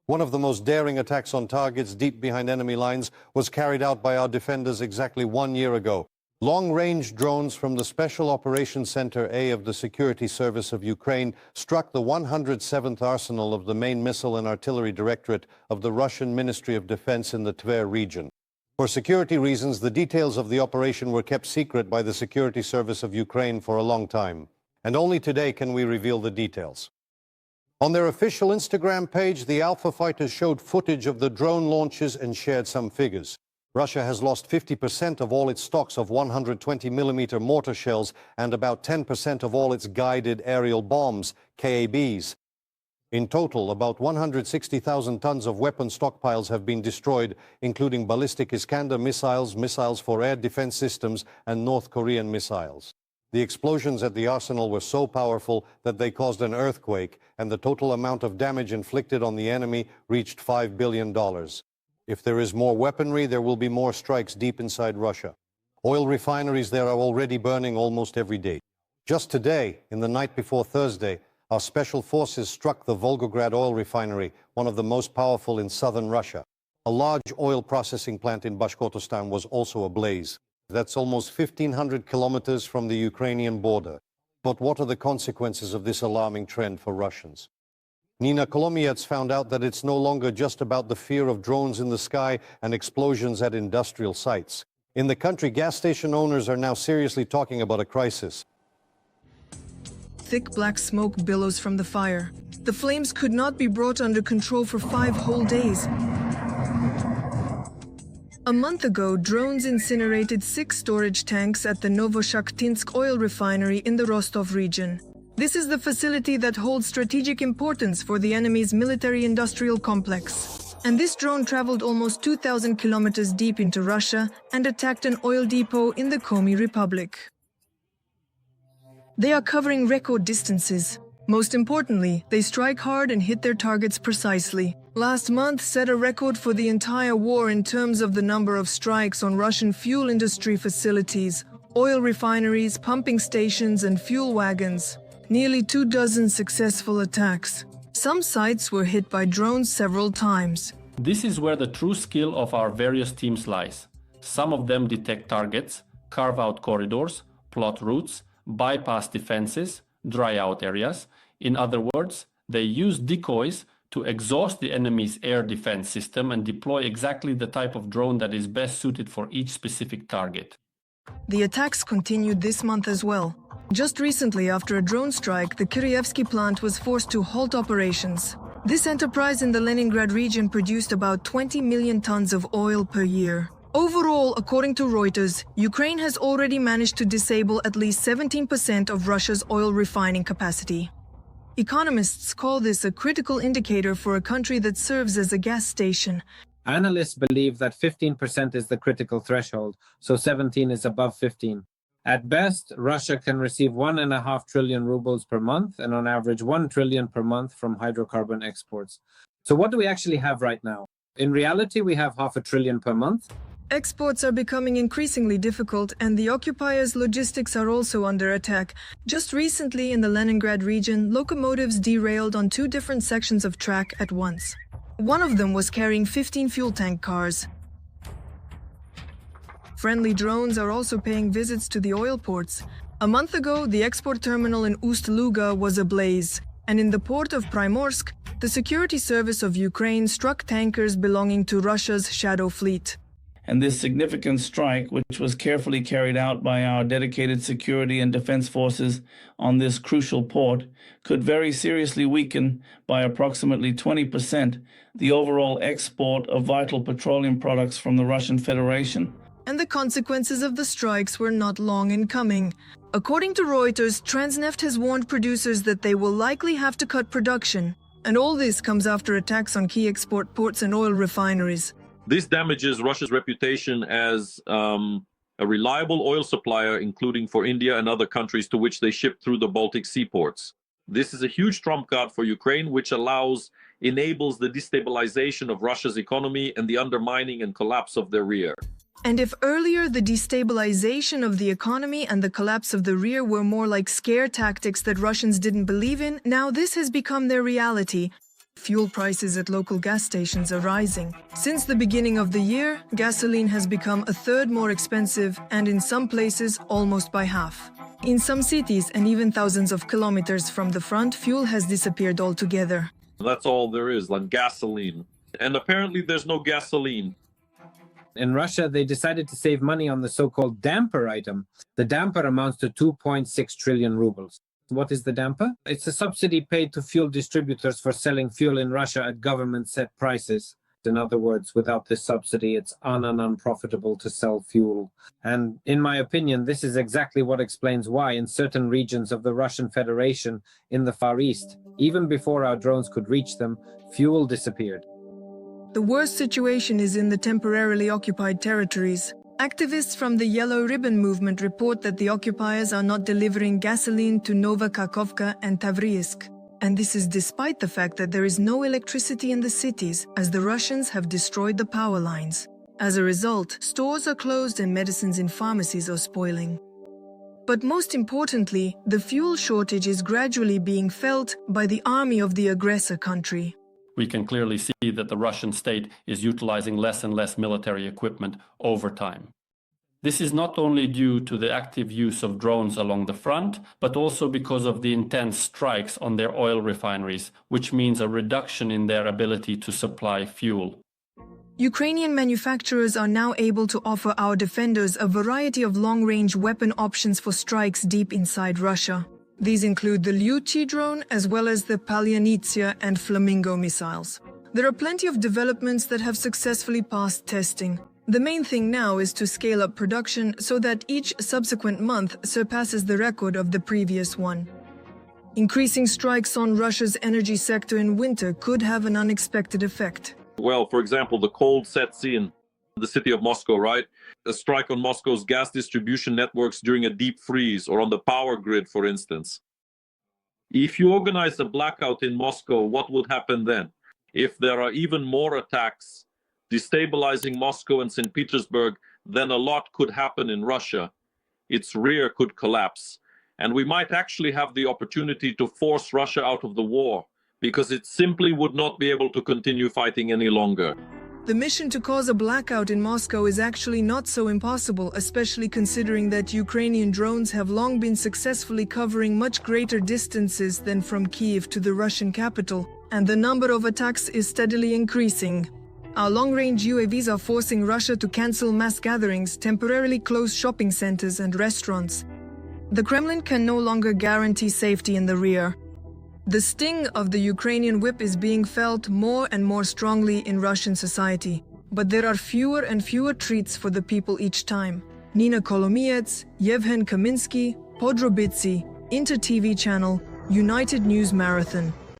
One of the most daring attacks on targets deep behind enemy lines was carried out by our defenders exactly 1 year ago. Long-range drones from the Special Operations Center A of the Security Service of Ukraine struck the 107th arsenal of the main missile and artillery directorate of the Russian Ministry of Defense in the Tver region. For security reasons, the details of the operation were kept secret by the Security Service of Ukraine for a long time. And only today can we reveal the details. On their official Instagram page, the Alpha fighters showed footage of the drone launches and shared some figures. Russia has lost 50% of all its stocks of 120mm mortar shells and about 10% of all its guided aerial bombs, KABs. In total, about 160,000 tons of weapon stockpiles have been destroyed, including ballistic Iskander missiles, missiles for air defense systems, and North Korean missiles. The explosions at the arsenal were so powerful that they caused an earthquake, and the total amount of damage inflicted on the enemy reached $5 billion. If there is more weaponry, there will be more strikes deep inside Russia. Oil refineries there are already burning almost every day. Just today, in the night before Thursday, our special forces struck the Volgograd oil refinery, one of the most powerful in southern Russia. A large oil processing plant in Bashkortostan was also ablaze. That's almost 1,500 kilometers from the Ukrainian border. But what are the consequences of this alarming trend for Russians? Nina Kolomiets found out that it's no longer just about the fear of drones in the sky and explosions at industrial sites. In the country, gas station owners are now seriously talking about a crisis. Thick black smoke billows from the fire. The flames could not be brought under control for 5 whole days. A month ago, drones incinerated 6 storage tanks at the Novoshakhtinsk oil refinery in the Rostov region. This is the facility that holds strategic importance for the enemy's military-industrial complex. And this drone traveled almost 2,000 kilometers deep into Russia and attacked an oil depot in the Komi Republic. They are covering record distances. Most importantly, they strike hard and hit their targets precisely. Last month set a record for the entire war in terms of the number of strikes on Russian fuel industry facilities, oil refineries, pumping stations, and fuel wagons. Nearly 24 successful attacks. Some sites were hit by drones several times. This is where the true skill of our various teams lies. Some of them detect targets, carve out corridors, plot routes, bypass defenses, dry out areas. In other words, they use decoys to exhaust the enemy's air defense system and deploy exactly the type of drone that is best suited for each specific target. The attacks continued this month as well. Just recently, after a drone strike, the Kiryevsky plant was forced to halt operations. This enterprise in the Leningrad region produced about 20 million tons of oil per year. Overall, according to Reuters, Ukraine has already managed to disable at least 17% of Russia's oil refining capacity. Economists call this a critical indicator for a country that serves as a gas station. Analysts believe that 15% is the critical threshold, so 17 is above 15. At best, Russia can receive 1.5 trillion rubles per month and on average 1 trillion per month from hydrocarbon exports. So what do we actually have right now? In reality, we have $500 billion per month. Exports are becoming increasingly difficult, and the occupiers' logistics are also under attack. Just recently in the Leningrad region, locomotives derailed on 2 different sections of track at once. One of them was carrying 15 fuel tank cars. Friendly drones are also paying visits to the oil ports. A month ago, the export terminal in Ust-Luga was ablaze, and in the port of Primorsk, the Security Service of Ukraine struck tankers belonging to Russia's shadow fleet. And this significant strike, which was carefully carried out by our dedicated security and defense forces on this crucial port, could very seriously weaken by approximately 20% the overall export of vital petroleum products from the Russian Federation. And the consequences of the strikes were not long in coming. According to Reuters, Transneft has warned producers that they will likely have to cut production. And all this comes after attacks on key export ports and oil refineries. This damages Russia's reputation as a reliable oil supplier, including for India and other countries to which they ship through the Baltic seaports. This is a huge trump card for Ukraine, which enables the destabilization of Russia's economy and the undermining and collapse of their rear. And if earlier the destabilization of the economy and the collapse of the rear were more like scare tactics that Russians didn't believe in, now this has become their reality. Fuel prices at local gas stations are rising. Since the beginning of the year, gasoline has become a third more expensive and in some places almost by half. In some cities and even thousands of kilometers from the front, fuel has disappeared altogether. That's all there is, like gasoline. And apparently there's no gasoline. In Russia, they decided to save money on the so-called damper item. The damper amounts to 2.6 trillion rubles. What is the damper? It's a subsidy paid to fuel distributors for selling fuel in Russia at government-set prices. In other words, without this subsidy, it's unprofitable to sell fuel. And in my opinion, this is exactly what explains why in certain regions of the Russian Federation in the Far East, even before our drones could reach them, fuel disappeared. The worst situation is in the temporarily occupied territories. Activists from the Yellow Ribbon movement report that the occupiers are not delivering gasoline to Nova Kakhovka and Tver. And this is despite the fact that there is no electricity in the cities, as the Russians have destroyed the power lines. As a result, stores are closed and medicines in pharmacies are spoiling. But most importantly, the fuel shortage is gradually being felt by the army of the aggressor country. We can clearly see that the Russian state is utilizing less and less military equipment over time. This is not only due to the active use of drones along the front, but also because of the intense strikes on their oil refineries, which means a reduction in their ability to supply fuel. Ukrainian manufacturers are now able to offer our defenders a variety of long-range weapon options for strikes deep inside Russia. These include the Lyuty drone as well as the Palyanitsia and Flamingo missiles. There are plenty of developments that have successfully passed testing. The main thing now is to scale up production so that each subsequent month surpasses the record of the previous one. Increasing strikes on Russia's energy sector in winter could have an unexpected effect. Well, for example, the cold sets in the city of Moscow, right? A strike on Moscow's gas distribution networks during a deep freeze or on the power grid, for instance. If you organize a blackout in Moscow, what would happen then? If there are even more attacks destabilizing Moscow and St. Petersburg, then a lot could happen in Russia. Its rear could collapse. And we might actually have the opportunity to force Russia out of the war, because it simply would not be able to continue fighting any longer. The mission to cause a blackout in Moscow is actually not so impossible, especially considering that Ukrainian drones have long been successfully covering much greater distances than from Kyiv to the Russian capital, and the number of attacks is steadily increasing. Our long-range UAVs are forcing Russia to cancel mass gatherings, temporarily close shopping centers and restaurants. The Kremlin can no longer guarantee safety in the rear. The sting of the Ukrainian whip is being felt more and more strongly in Russian society, but there are fewer and fewer treats for the people each time. Nina Kolomiets, Yevhen Kaminsky, Podrobitsi, Inter TV channel, United News Marathon.